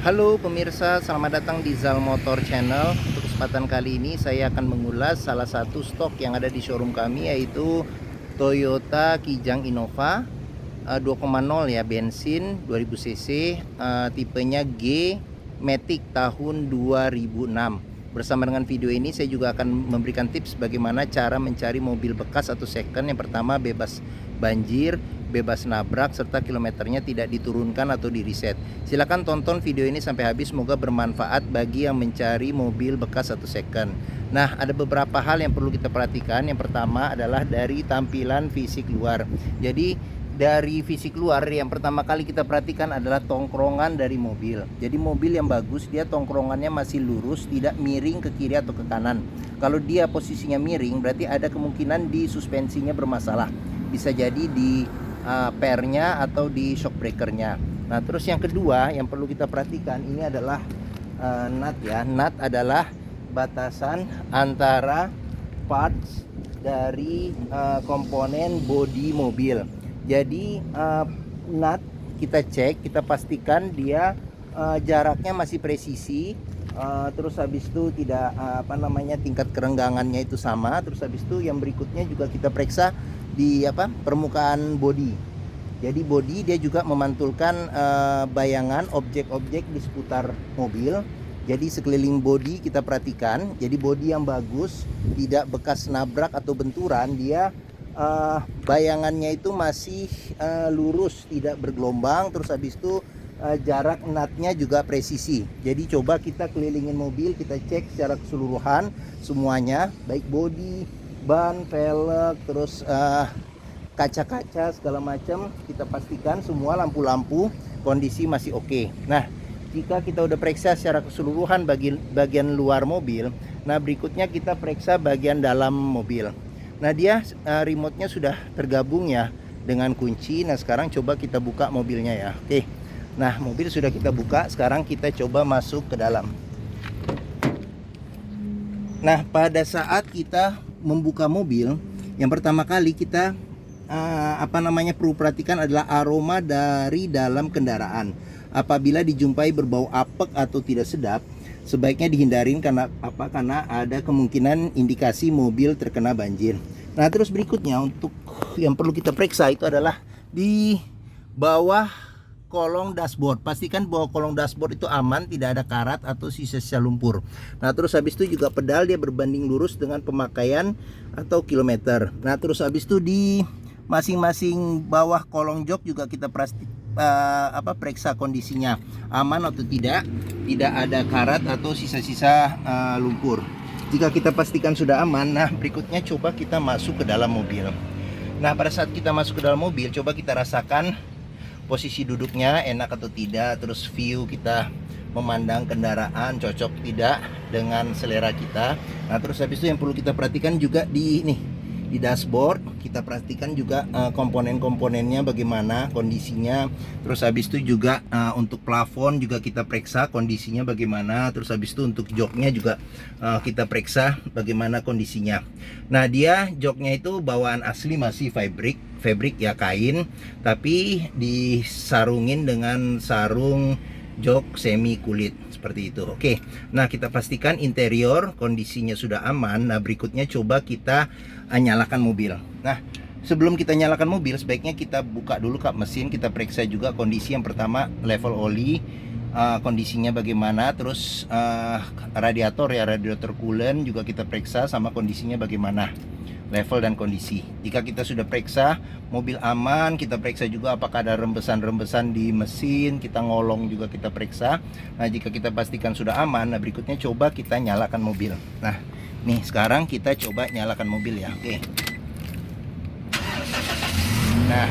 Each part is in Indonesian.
Halo pemirsa, selamat datang di Zal Motor Channel. Untuk kesempatan kali ini saya akan mengulas salah satu stok yang ada di showroom kami, yaitu Toyota Kijang Innova 2.0 ya, bensin 2000 cc, tipenya G Matic tahun 2006. Bersama dengan video ini saya juga akan memberikan tips bagaimana cara mencari mobil bekas atau second. Yang pertama, bebas banjir, bebas nabrak, serta kilometernya tidak diturunkan atau di reset. Silahkan tonton video ini sampai habis, semoga bermanfaat bagi yang mencari mobil bekas atau second. Nah, ada beberapa hal yang perlu kita perhatikan. Yang pertama adalah dari tampilan fisik luar. Jadi dari fisik luar yang pertama kali kita perhatikan adalah tongkrongan dari mobil. Jadi mobil yang bagus, dia tongkrongannya masih lurus, tidak miring ke kiri atau ke kanan. Kalau dia posisinya miring, berarti ada kemungkinan di suspensinya bermasalah. Bisa jadi di pernya atau di shock breakernya. Nah, terus yang kedua yang perlu kita perhatikan ini adalah nut ya. Nut adalah batasan antara parts dari komponen bodi mobil. Jadi nut kita cek, kita pastikan dia jaraknya masih presisi. Terus habis itu tidak tingkat kerenggangannya itu sama. Terus habis itu yang berikutnya juga kita periksa di permukaan bodi. Jadi bodi dia juga memantulkan bayangan objek-objek di seputar mobil. Jadi sekeliling bodi kita perhatikan. Jadi bodi yang bagus, tidak bekas nabrak atau benturan, dia bayangannya itu masih lurus, tidak bergelombang. Terus habis itu jarak nutnya juga presisi. Jadi coba kita kelilingin mobil, kita cek secara keseluruhan semuanya, baik bodi, ban, velg, terus kaca-kaca segala macam, kita pastikan semua lampu-lampu kondisi masih oke. Nah, jika kita udah periksa secara keseluruhan bagian luar mobil, nah berikutnya kita periksa bagian dalam mobil. Nah, dia remote-nya sudah tergabung ya dengan kunci. Nah, sekarang coba kita buka mobilnya ya. Oke. Nah, mobil sudah kita buka, sekarang kita coba masuk ke dalam. Nah, pada saat kita membuka mobil, yang pertama kali kita perlu perhatikan adalah aroma dari dalam kendaraan. Apabila dijumpai berbau apek atau tidak sedap, sebaiknya dihindarin karena ada kemungkinan indikasi mobil terkena banjir. Nah, terus berikutnya untuk yang perlu kita periksa itu adalah di bawah kolong dashboard. Pastikan bahwa kolong dashboard itu aman, tidak ada karat atau sisa-sisa lumpur. Nah, terus habis itu juga pedal dia berbanding lurus dengan pemakaian atau kilometer. Nah, terus habis itu di masing-masing bawah kolong jok juga kita periksa kondisinya aman atau tidak ada karat atau sisa-sisa lumpur. Jika kita pastikan sudah aman, nah berikutnya coba kita masuk ke dalam mobil. Nah, pada saat kita masuk ke dalam mobil, coba kita rasakan posisi duduknya enak atau tidak, terus view kita memandang kendaraan cocok tidak dengan selera kita. Nah, terus habis itu yang perlu kita perhatikan juga di dashboard, kita perhatikan juga komponen-komponennya bagaimana kondisinya. Terus habis itu juga untuk plafon juga kita periksa kondisinya bagaimana. Terus habis itu untuk joknya juga kita periksa bagaimana kondisinya. Nah, dia joknya itu bawaan asli, masih fabric ya, kain, tapi disarungin dengan sarung jok semi kulit seperti itu. Oke. Nah, kita pastikan interior kondisinya sudah aman. Nah, berikutnya coba kita nyalakan mobil. Nah, sebelum kita nyalakan mobil, sebaiknya kita buka dulu kap mesin, kita periksa juga kondisi. Yang pertama, level oli kondisinya bagaimana, terus radiator coolant juga kita periksa sama kondisinya bagaimana, level dan kondisi. Jika kita sudah periksa mobil aman, kita periksa juga apakah ada rembesan-rembesan di mesin, kita ngolong juga kita periksa. Nah, jika kita pastikan sudah aman, nah berikutnya coba kita nyalakan mobil. Nah, nih sekarang kita coba nyalakan mobil ya. Oke. Nah,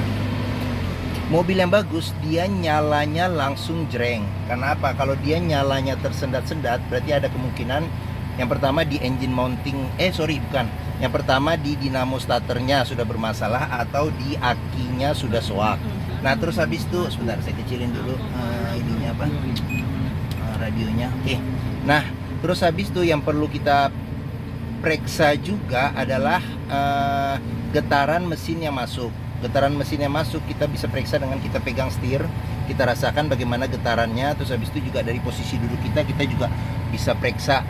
mobil yang bagus dia nyalanya langsung jreng. Karena apa? Kalau dia nyalanya tersendat-sendat, berarti ada kemungkinan yang pertama di engine mounting, yang pertama di dinamo starternya sudah bermasalah atau di akinya sudah soak. Nah, terus habis itu sebentar saya kecilin dulu radionya. Oke. Nah, terus habis itu yang perlu kita periksa juga adalah getaran mesin yang masuk. Getaran mesin yang masuk kita bisa periksa dengan kita pegang setir. kita rasakan bagaimana getarannya. Terus habis itu juga dari posisi duduk kita juga bisa periksa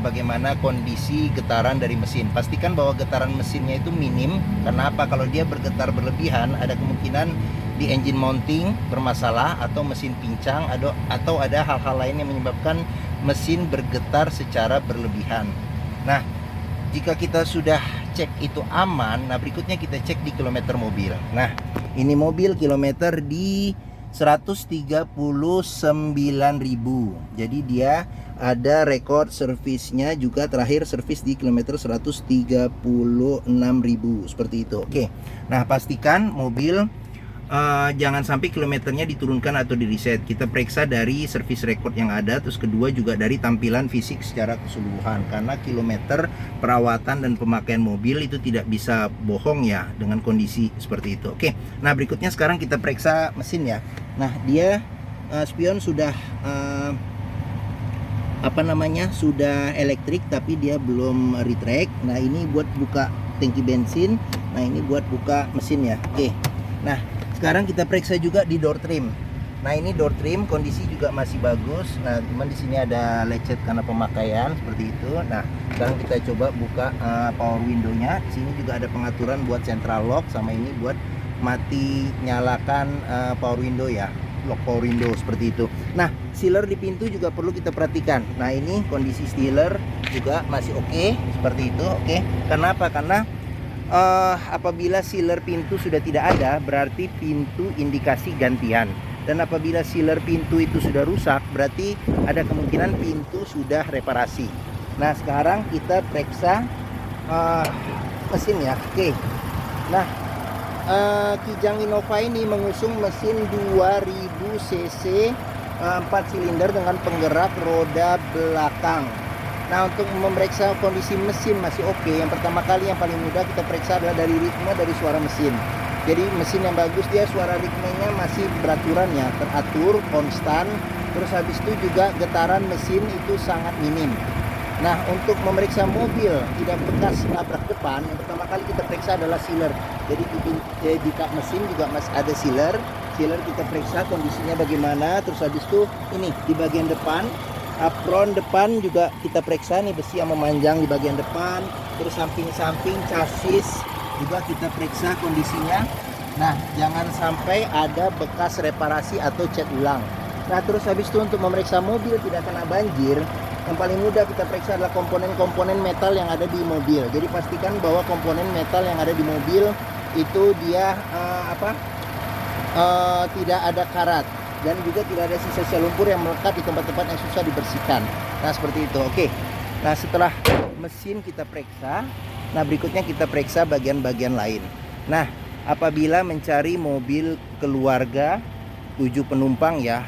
bagaimana kondisi getaran dari mesin. Pastikan bahwa getaran mesinnya itu minim. Karena apa? Kalau dia bergetar berlebihan, ada kemungkinan di engine mounting bermasalah, atau mesin pincang, atau ada hal-hal lain yang menyebabkan mesin bergetar secara berlebihan. Nah, jika kita sudah cek itu aman, nah berikutnya kita cek di kilometer mobil. Nah, ini mobil kilometer di 139.000. Jadi dia ada rekor servisnya juga, terakhir servis di kilometer 136.000 seperti itu. Oke. Nah, pastikan mobil jangan sampai kilometernya diturunkan atau di reset. Kita periksa dari service record yang ada. Terus kedua juga dari tampilan fisik secara keseluruhan, karena kilometer perawatan dan pemakaian mobil itu tidak bisa bohong ya dengan kondisi seperti itu. Oke, nah berikutnya sekarang kita periksa mesin ya. Nah, dia spion sudah sudah elektrik, tapi dia belum retract. Nah, ini buat buka tangki bensin. Nah, ini buat buka mesin ya. Oke. Nah, sekarang kita periksa juga di door trim. Nah, ini door trim kondisi juga masih bagus. Nah, cuman di sini ada lecet karena pemakaian seperti itu. Nah, sekarang kita coba buka power window-nya. Di sini juga ada pengaturan buat central lock, sama ini buat mati nyalakan power window ya. Lock power window seperti itu. Nah, sealer di pintu juga perlu kita perhatikan. Nah, ini kondisi sealer juga masih oke seperti itu. Oke. Kenapa? Karena apabila sealer pintu sudah tidak ada, berarti pintu indikasi gantian. Dan apabila sealer pintu itu sudah rusak, berarti ada kemungkinan pintu sudah reparasi. Nah, sekarang kita periksa mesin ya. Oke. Nah, Kijang Innova ini mengusung mesin 2000 cc 4 silinder dengan penggerak roda belakang. Nah, untuk memeriksa kondisi mesin masih oke, yang pertama kali yang paling mudah kita periksa adalah dari ritme, dari suara mesin. Jadi mesin yang bagus, dia suara ritmenya masih beraturan ya, teratur, konstan. Terus habis itu juga getaran mesin itu sangat minim. Nah, untuk memeriksa mobil tidak bekas nabrak depan, yang pertama kali kita periksa adalah sealer. Jadi di kap mesin juga masih ada sealer. Sealer kita periksa kondisinya bagaimana. Terus habis itu ini di bagian depan, apron depan juga kita periksa nih, besi yang memanjang di bagian depan. Terus samping-samping chassis juga kita periksa kondisinya. Nah, jangan sampai ada bekas reparasi atau cat ulang. Nah, terus habis itu untuk memeriksa mobil tidak kena banjir, yang paling mudah kita periksa adalah komponen-komponen metal yang ada di mobil. Jadi pastikan bahwa komponen metal yang ada di mobil itu dia tidak ada karat, dan juga tidak ada sisa-sisa lumpur yang melekat di tempat-tempat yang susah dibersihkan. Nah, seperti itu. Oke. Nah, setelah mesin kita periksa, nah berikutnya kita periksa bagian-bagian lain. Nah, apabila mencari mobil keluarga 7 penumpang ya,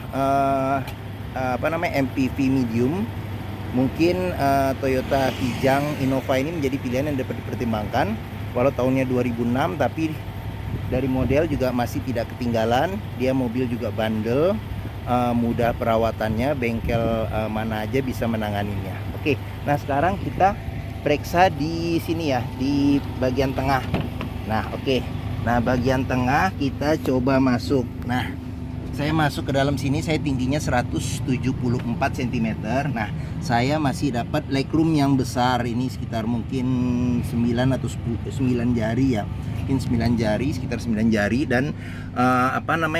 MPV medium, mungkin Toyota Kijang Innova ini menjadi pilihan yang dapat dipertimbangkan. Walau tahunnya 2006, tapi dari model juga masih tidak ketinggalan. Dia mobil juga bandel, mudah perawatannya, bengkel mana aja bisa menanganinya. Oke, nah sekarang kita periksa di sini ya, di bagian tengah. Nah, oke. Nah, bagian tengah kita coba masuk. Nah, saya masuk ke dalam sini, saya tingginya 174 cm. Nah, saya masih dapat legroom yang besar. Ini sekitar mungkin 9 atau 9 jari ya. Mungkin 9 jari, sekitar 9 jari. Dan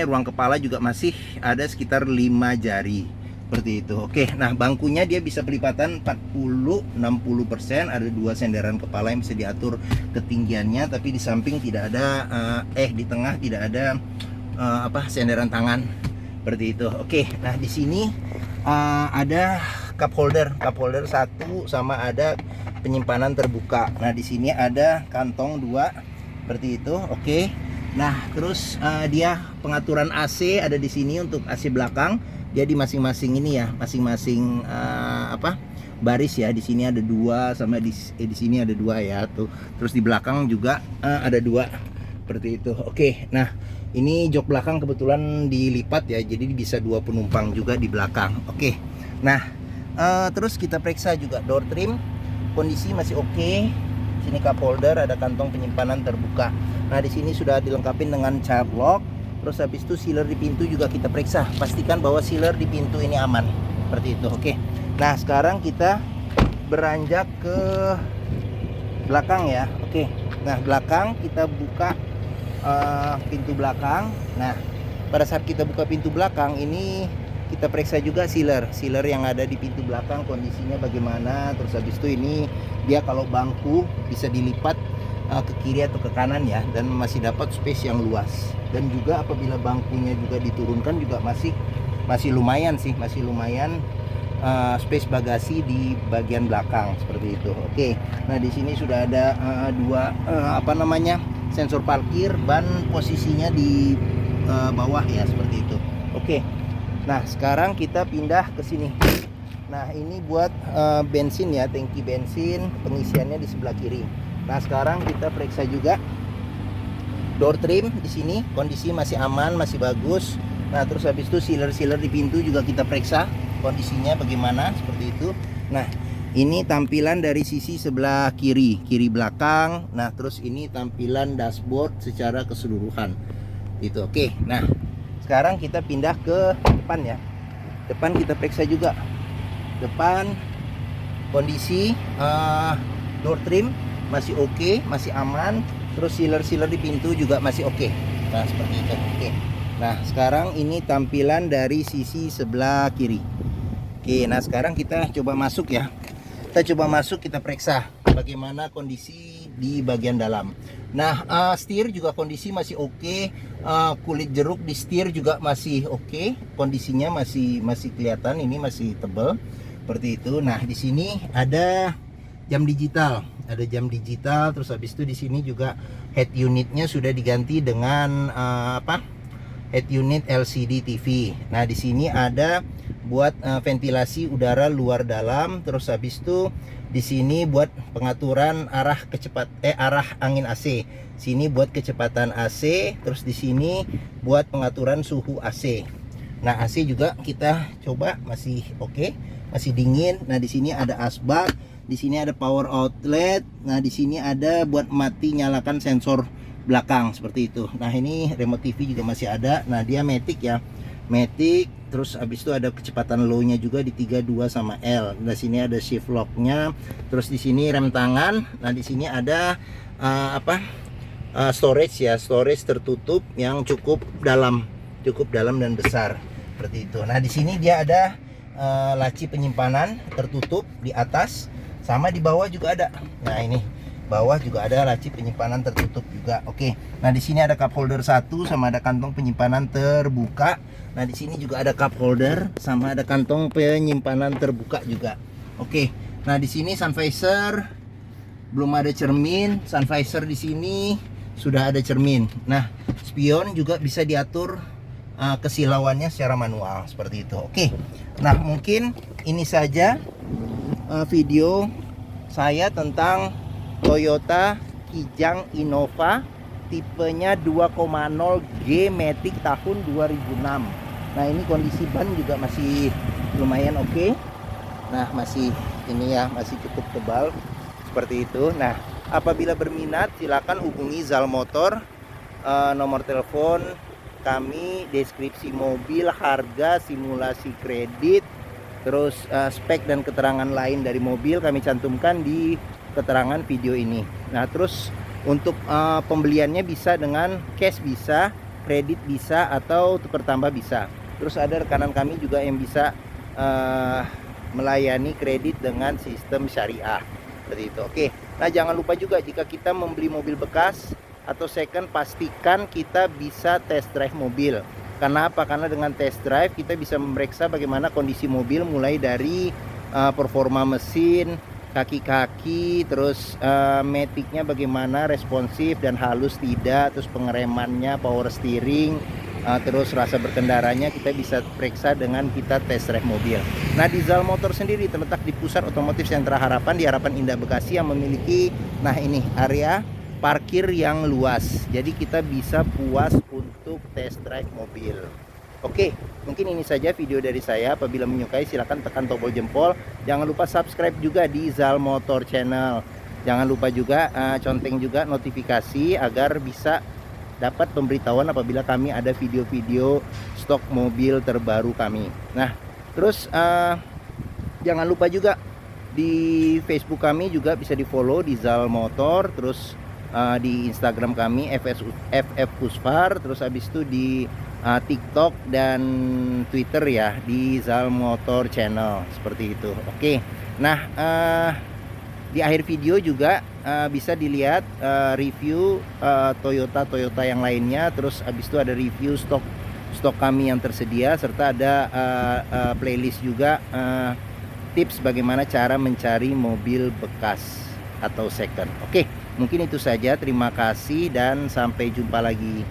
ruang kepala juga masih ada sekitar 5 jari. Seperti itu. Oke, nah bangkunya dia bisa pelipatan 40-60%. Ada 2 senderan kepala yang bisa diatur ketinggiannya. Tapi di samping tidak ada, di tengah tidak ada senderan tangan seperti itu. Oke, nah di sini ada cup holder satu, sama ada penyimpanan terbuka. Nah, di sini ada kantong 2 seperti itu. Oke. Nah, terus dia pengaturan AC ada di sini untuk AC belakang. Dia di masing-masing ini ya, masing-masing baris ya. Di sini ada 2, sama di sini ada 2 ya tuh. Terus di belakang juga ada 2 seperti itu. Oke, nah ini jok belakang kebetulan dilipat ya, jadi bisa 2 penumpang juga di belakang. Oke, nah terus kita periksa juga door trim, kondisi masih oke. Sini cup holder, ada kantong penyimpanan terbuka. Nah, di sini sudah dilengkapi dengan child lock. Terus habis itu sealer di pintu juga kita periksa, pastikan bahwa sealer di pintu ini aman, seperti itu. Oke, nah sekarang kita beranjak ke belakang ya. Oke, nah belakang kita buka pintu belakang. Nah pada saat kita buka pintu belakang ini kita periksa juga sealer yang ada di pintu belakang, kondisinya bagaimana. Terus habis itu ini dia kalau bangku bisa dilipat ke kiri atau ke kanan ya, dan masih dapat space yang luas. Dan juga apabila bangkunya juga diturunkan juga masih lumayan sih, masih lumayan space bagasi di bagian belakang seperti itu. Oke, nah di sini sudah ada dua sensor parkir, ban posisinya di bawah ya, seperti itu. Oke, nah sekarang kita pindah ke sini. Nah ini buat bensin ya, tangki bensin, pengisiannya di sebelah kiri. Nah sekarang kita periksa juga door trim di sini, kondisi masih aman, masih bagus. Nah terus habis itu sealer di pintu juga kita periksa kondisinya bagaimana, seperti itu. Nah ini tampilan dari sisi sebelah kiri belakang. Nah terus ini tampilan dashboard secara keseluruhan itu. Oke, nah sekarang kita pindah ke depan ya. Depan kita periksa juga, depan kondisi door trim masih oke, masih aman. Terus sealer di pintu juga masih oke. Nah seperti itu. Oke, nah sekarang ini tampilan dari sisi sebelah kiri. Oke, nah sekarang kita coba masuk ya. Kita periksa bagaimana kondisi di bagian dalam. Nah setir juga kondisi masih oke. Kulit jeruk di setir juga masih oke. Kondisinya masih kelihatan, ini masih tebal seperti itu. Nah di sini ada jam digital, terus habis itu di sini juga head unitnya sudah diganti dengan head unit LCD TV. Nah di sini ada buat ventilasi udara luar dalam. Terus habis itu di sini buat pengaturan arah angin AC. Sini buat kecepatan AC. Terus di sini buat pengaturan suhu AC. Nah AC juga kita coba masih oke, masih dingin. Nah di sini ada asbak. Di sini ada power outlet. Nah di sini ada buat mati nyalakan sensor belakang seperti itu. Nah ini remote TV juga masih ada. Nah dia matic ya, matic. Terus habis itu ada kecepatan low-nya juga di 32 sama L. Nah sini ada shift lock-nya. Terus di sini rem tangan. Nah di sini ada storage ya, storage tertutup yang cukup dalam dan besar seperti itu. Nah di sini dia ada laci penyimpanan tertutup di atas. Sama di bawah juga ada. Nah ini bawah juga ada laci penyimpanan tertutup juga. Oke. Nah di sini ada cup holder 1 sama ada kantong penyimpanan terbuka. Nah di sini juga ada cup holder sama ada kantong penyimpanan terbuka juga. Oke. Nah di sini sun visor belum ada cermin. Sun visor di sini sudah ada cermin. Nah spion juga bisa diatur kesilauannya secara manual seperti itu. Oke. Nah mungkin ini saja video saya tentang Toyota Kijang Innova tipenya 2.0G Matic tahun 2006. Nah ini kondisi ban juga masih lumayan oke. Nah masih ini ya, masih cukup tebal seperti itu. Nah apabila berminat silakan hubungi Zal Motor. Nomor telepon kami, deskripsi mobil, harga, simulasi kredit, terus spek dan keterangan lain dari mobil kami cantumkan di keterangan video ini. Nah terus untuk pembeliannya bisa dengan cash, bisa kredit, bisa atau tukar tambah bisa. Terus ada rekanan kami juga yang bisa melayani kredit dengan sistem syariah seperti itu. Oke, nah jangan lupa juga jika kita membeli mobil bekas atau second, pastikan kita bisa test drive mobil. Karena apa? Karena dengan test drive kita bisa memeriksa bagaimana kondisi mobil, mulai dari performa mesin, kaki-kaki, terus maticnya bagaimana, responsif dan halus tidak, terus pengeremannya, power steering, terus rasa berkendaranya kita bisa periksa dengan kita test drive mobil. Nah di Zal Motor sendiri terletak di pusat otomotif Sentra Harapan di Harapan Indah Bekasi yang memiliki ini area parkir yang luas, jadi kita bisa puas untuk test drive mobil. Oke, mungkin ini saja video dari saya. Apabila menyukai silahkan tekan tombol jempol. Jangan lupa subscribe juga di Zal Motor Channel. Jangan lupa juga conteng juga notifikasi agar bisa dapat pemberitahuan apabila kami ada video-video stok mobil terbaru kami. Nah, terus jangan lupa juga di Facebook kami juga bisa di follow di Zal Motor, terus di Instagram kami FF Pusfar, terus habis itu di TikTok dan Twitter ya di Zal Motor Channel seperti itu. Oke, nah di akhir video juga bisa dilihat review Toyota yang lainnya, terus habis itu ada review stok kami yang tersedia, serta ada playlist juga tips bagaimana cara mencari mobil bekas atau second. Oke, mungkin itu saja. Terima kasih dan sampai jumpa lagi.